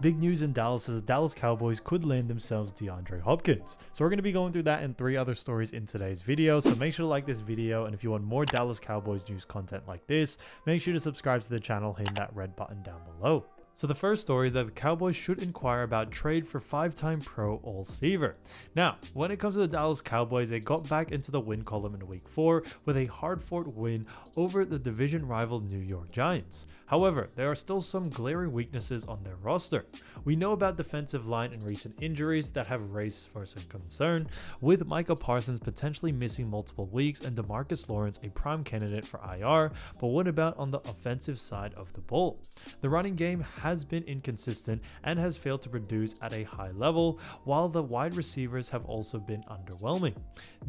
Big news in Dallas is the Dallas Cowboys could land themselves Deandre Hopkins. So we're going to be going through that and 3 other stories in today's video. So make sure to like this video, and if you want more Dallas Cowboys news content like this, make sure to subscribe to the channel, hitting that red button down below. So the first story is that the Cowboys should inquire about trade for 5-time Pro all-receiver. Now, when it comes to the Dallas Cowboys, they got back into the win column in week 4 with a hard-fought win over the division rival New York Giants. However, there are still some glaring weaknesses on their roster. We know about defensive line and recent injuries that have raised first concern, with Micah Parsons potentially missing multiple weeks and DeMarcus Lawrence a prime candidate for IR, but what about on the offensive side of the ball? The running game has been inconsistent and has failed to produce at a high level, while the wide receivers have also been underwhelming.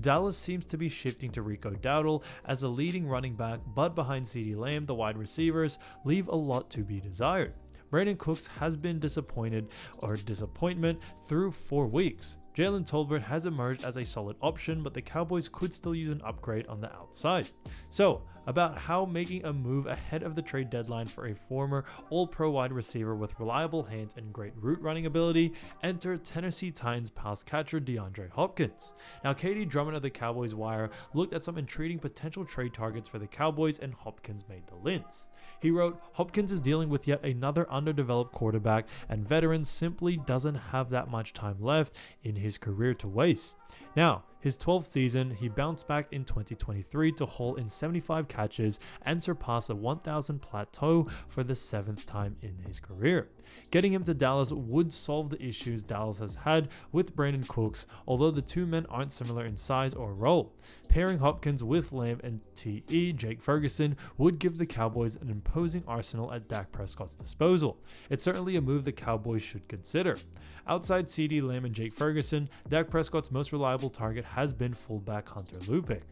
Dallas seems to be shifting to Rico Dowdle as a leading running back, but behind CeeDee Lamb, the wide receivers leave a lot to be desired. Brandon Cooks has been disappointment through 4 weeks. Jalen Tolbert has emerged as a solid option, but the Cowboys could still use an upgrade on the outside. So, about how making a move ahead of the trade deadline for a former All-Pro wide receiver with reliable hands and great route running ability, enter Tennessee Titans pass catcher Deandre Hopkins. Now, Katie Drummond of the Cowboys Wire looked at some intriguing potential trade targets for the Cowboys, and Hopkins made the list. He wrote, "Hopkins is dealing with yet another underdeveloped quarterback, and veteran simply doesn't have that much time left in his career to waste." Now, his 12th season, he bounced back in 2023 to haul in 75 catches and surpass the 1,000 plateau for the 7th time in his career. Getting him to Dallas would solve the issues Dallas has had with Brandon Cooks, although the two men aren't similar in size or role. Pairing Hopkins with Lamb and TE Jake Ferguson would give the Cowboys an imposing arsenal at Dak Prescott's disposal. It's certainly a move the Cowboys should consider. Outside CeeDee Lamb and Jake Ferguson, Dak Prescott's most reliable target has been fullback Hunter Lupick.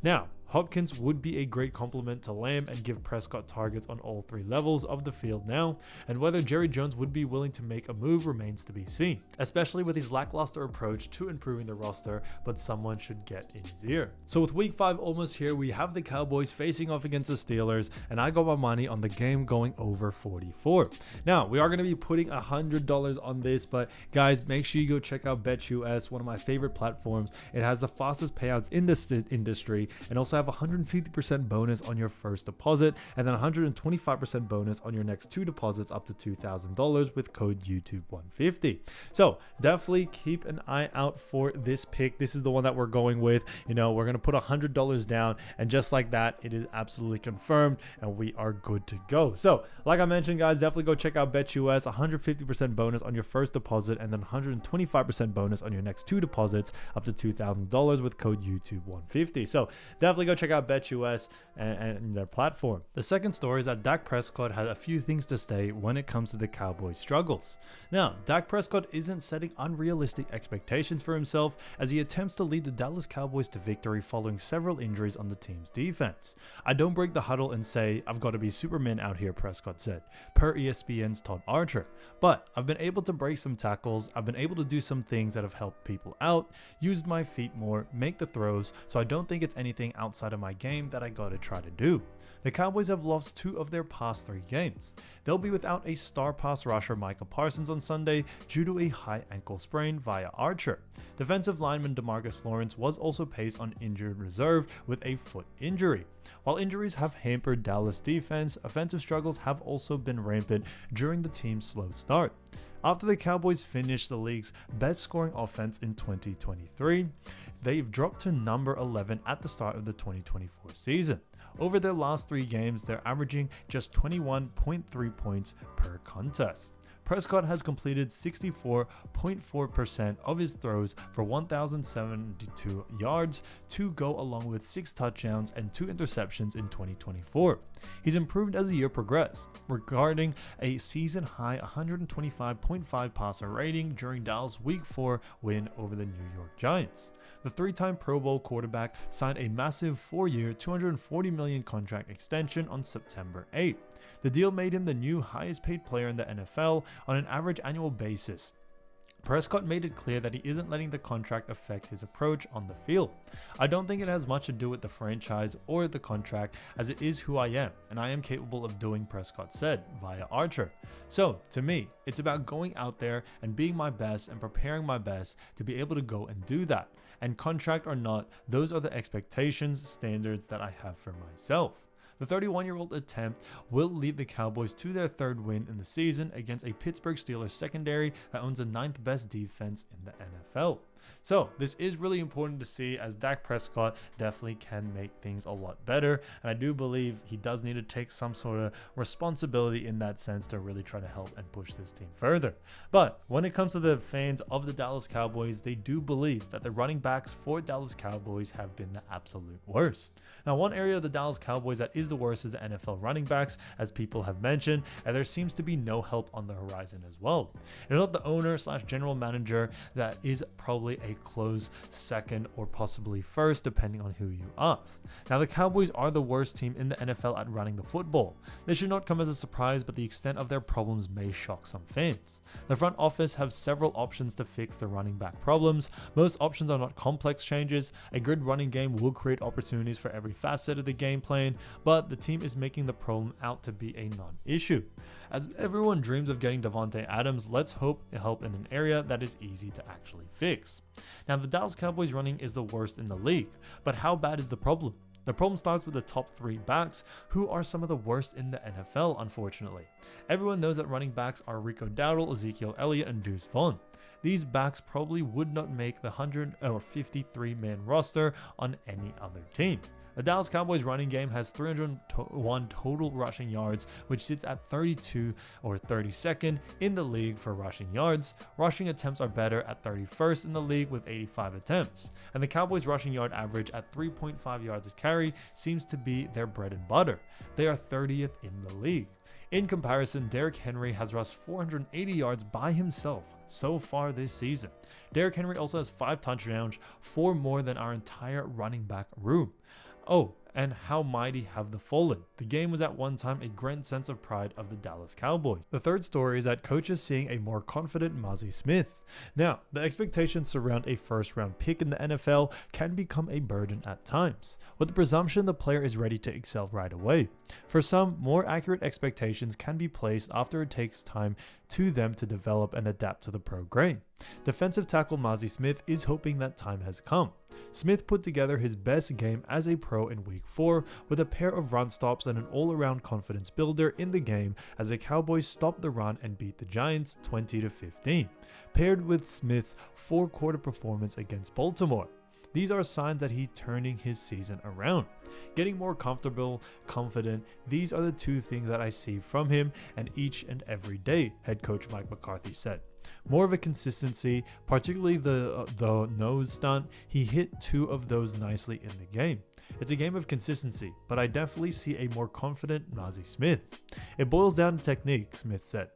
Now, Hopkins would be a great complement to Lamb and give Prescott targets on all 3 levels of the field now, and whether Jerry Jones would be willing to make a move remains to be seen, especially with his lackluster approach to improving the roster, but someone should get in his ear. So with week 5 almost here, we have the Cowboys facing off against the Steelers, and I got my money on the game going over 44. Now, we are going to be putting $100 on this, but guys, make sure you go check out BetUS, one of my favorite platforms. It has the fastest payouts in this industry, and also have 150% bonus on your first deposit, and then 125% bonus on your next 2 deposits up to $2,000 with code YouTube150. So definitely keep an eye out for this pick. This is the one that we're going with. You know, we're going to put $100 down, and just like that, it is absolutely confirmed, and we are good to go. So like I mentioned, guys, definitely go check out BetUS. 150% bonus on your first deposit, and then 125% bonus on your next 2 deposits up to $2,000 with code YouTube150. So definitely go check out BetUS and their platform. The second story is that Dak Prescott had a few things to say when it comes to the Cowboys' struggles. Now, Dak Prescott isn't setting unrealistic expectations for himself as he attempts to lead the Dallas Cowboys to victory following several injuries on the team's defense. "I don't break the huddle and say, I've got to be Superman out here," Prescott said, per ESPN's Todd Archer. "But I've been able to break some tackles, I've been able to do some things that have helped people out, used my feet more, make the throws, so I don't think it's anything outside of my game that I gotta try to do." The Cowboys have lost 2 of their past 3 games. They'll be without a star pass rusher Micah Parsons on Sunday due to a high ankle sprain via Archer. Defensive lineman DeMarcus Lawrence was also placed on injured reserve with a foot injury. While injuries have hampered Dallas' defense, offensive struggles have also been rampant during the team's slow start. After the Cowboys finished the league's best scoring offense in 2023, they've dropped to number 11 at the start of the 2024 season. Over their last 3 games, they're averaging just 21.3 points per contest. Prescott has completed 64.4% of his throws for 1,072 yards to go, along with 6 touchdowns and 2 interceptions in 2024. He's improved as the year progressed, regarding a season-high 125.5 passer rating during Dallas' Week 4 win over the New York Giants. The 3-time Pro Bowl quarterback signed a massive 4-year, $240 million contract extension on September 8. The deal made him the new highest-paid player in the NFL on an average annual basis. Prescott made it clear that he isn't letting the contract affect his approach on the field. I don't think it has much to do with the franchise or the contract, as it is who I am, and I am capable of doing, Prescott said via Archer. So, to me, it's about going out there and being my best and preparing my best to be able to go and do that. And contract or not, those are the expectations, standards that I have for myself. The 31-year-old attempt will lead the Cowboys to their third win in the season against a Pittsburgh Steelers secondary that owns the 9th best defense in the NFL. So this is really important to see, as Dak Prescott definitely can make things a lot better. And I do believe he does need to take some sort of responsibility in that sense to really try to help and push this team further. But when it comes to the fans of the Dallas Cowboys, they do believe that the running backs for Dallas Cowboys have been the absolute worst. Now, one area of the Dallas Cowboys that is the worst is the NFL running backs, as people have mentioned, and there seems to be no help on the horizon as well. It's not the owner / general manager that is probably a close second or possibly first, depending on who you ask. Now, the Cowboys are the worst team in the NFL at running the football. This should not come as a surprise, but the extent of their problems may shock some fans. The front office have several options to fix the running back problems. Most options are not complex changes. A good running game will create opportunities for every facet of the game plan, but the team is making the problem out to be a non-issue. As everyone dreams of getting Davante Adams, let's hope it help in an area that is easy to actually fix. Now, the Dallas Cowboys running is the worst in the league, but how bad is the problem? The problem starts with the top 3 backs, who are some of the worst in the NFL, unfortunately. Everyone knows that running backs are Rico Dowdle, Ezekiel Elliott, and Deuce Vaughn. These backs probably would not make the 153-man roster on any other team. The Dallas Cowboys running game has 301 total rushing yards, which sits at 32 or 32nd in the league for rushing yards. Rushing attempts are better at 31st in the league with 85 attempts. And the Cowboys rushing yard average at 3.5 yards a carry seems to be their bread and butter. They are 30th in the league. In comparison, Derrick Henry has rushed 480 yards by himself so far this season. Derrick Henry also has 5 touchdowns, 4 more than our entire running back room. Oh, and how mighty have the fallen. The game was at one time a grand sense of pride of the Dallas Cowboys. The third story is that coaches seeing a more confident Mazi Smith. Now, the expectations surround a first-round pick in the NFL can become a burden at times, with the presumption the player is ready to excel right away. For some, more accurate expectations can be placed after it takes time to them to develop and adapt to the pro game. Defensive tackle Mazi Smith is hoping that time has come. Smith put together his best game as a pro in week 4 with a pair of run stops and an all-around confidence builder in the game as the Cowboys stopped the run and beat the Giants 20-15, paired with Smith's 4-quarter performance against Baltimore. These are signs that he's turning his season around. Getting more comfortable, confident, these are the 2 things that I see from him and each and every day, head coach Mike McCarthy said. More of a consistency, particularly the nose stunt. He hit 2 of those nicely in the game. It's a game of consistency, but I definitely see a more confident Mazi Smith. It boils down to technique, Smith said,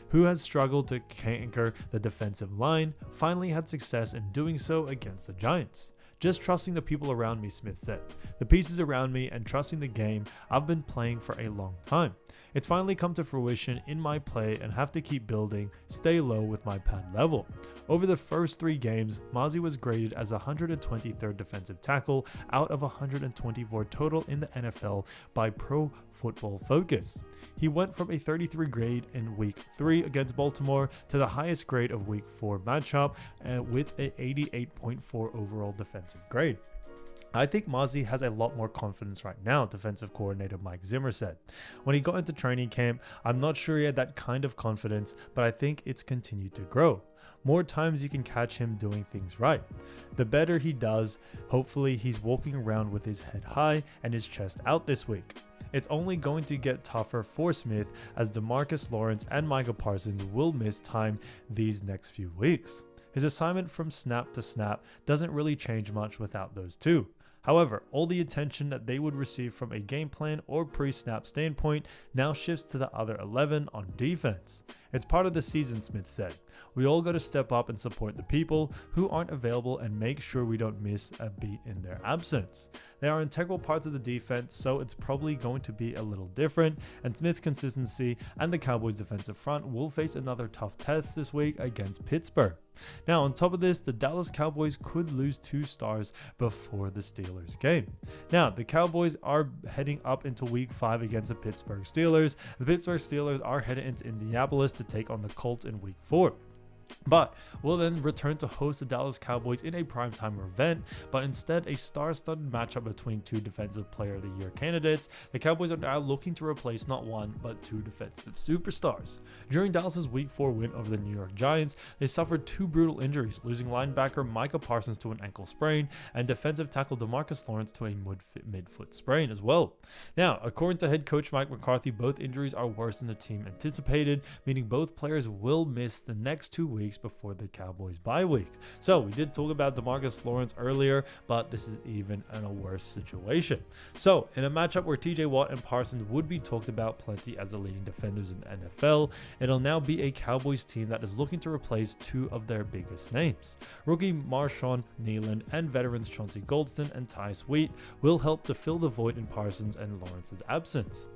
who has struggled to anchor the defensive line, finally had success in doing so against the Giants. Just trusting the people around me, Smith said. The pieces around me and trusting the game I've been playing for a long time. It's finally come to fruition in my play and have to keep building, stay low with my pad level. Over the first 3 games, Mazi was graded as 123rd defensive tackle out of 124 total in the NFL by Pro Football Focus. He went from a 33 grade in week 3 against Baltimore to the highest grade of week 4 matchup with an 88.4 overall defensive grade. I think Mazi has a lot more confidence right now, defensive coordinator Mike Zimmer said. When he got into training camp, I'm not sure he had that kind of confidence, but I think it's continued to grow. More times you can catch him doing things right. The better he does, hopefully he's walking around with his head high and his chest out this week. It's only going to get tougher for Smith as DeMarcus Lawrence and Micah Parsons will miss time these next few weeks. His assignment from snap to snap doesn't really change much without those 2. However, all the attention that they would receive from a game plan or pre-snap standpoint now shifts to the other 11 on defense. It's part of the season, Smith said. We all got to step up and support the people who aren't available and make sure we don't miss a beat in their absence. They are integral parts of the defense, so it's probably going to be a little different, and Smith's consistency and the Cowboys defensive front will face another tough test this week against Pittsburgh. Now, on top of this, the Dallas Cowboys could lose 2 stars before the Steelers game. Now, the Cowboys are heading up into week 5 against the Pittsburgh Steelers. The Pittsburgh Steelers are headed into Indianapolis to take on the Colts in week 4. But will then return to host the Dallas Cowboys in a primetime event, but instead a star-studded matchup between 2 Defensive Player of the Year candidates. The Cowboys are now looking to replace not 1 but 2 defensive superstars. During Dallas's Week 4 win over the New York Giants, they suffered 2 brutal injuries, losing linebacker Micah Parsons to an ankle sprain and defensive tackle DeMarcus Lawrence to a mid-foot sprain as well. Now, according to head coach Mike McCarthy, both injuries are worse than the team anticipated, meaning both players will miss the next 2 weeks before the Cowboys bye week. So we did talk about DeMarcus Lawrence earlier, but this is even in a worse situation. So in a matchup where TJ Watt and Parsons would be talked about plenty as the leading defenders in the NFL, it'll now be a Cowboys team that is looking to replace 2 of their biggest names. Rookie Marshawn Nealon and veterans Chauncey Goldston and Ty Sweet will help to fill the void in Parsons and Lawrence's absence.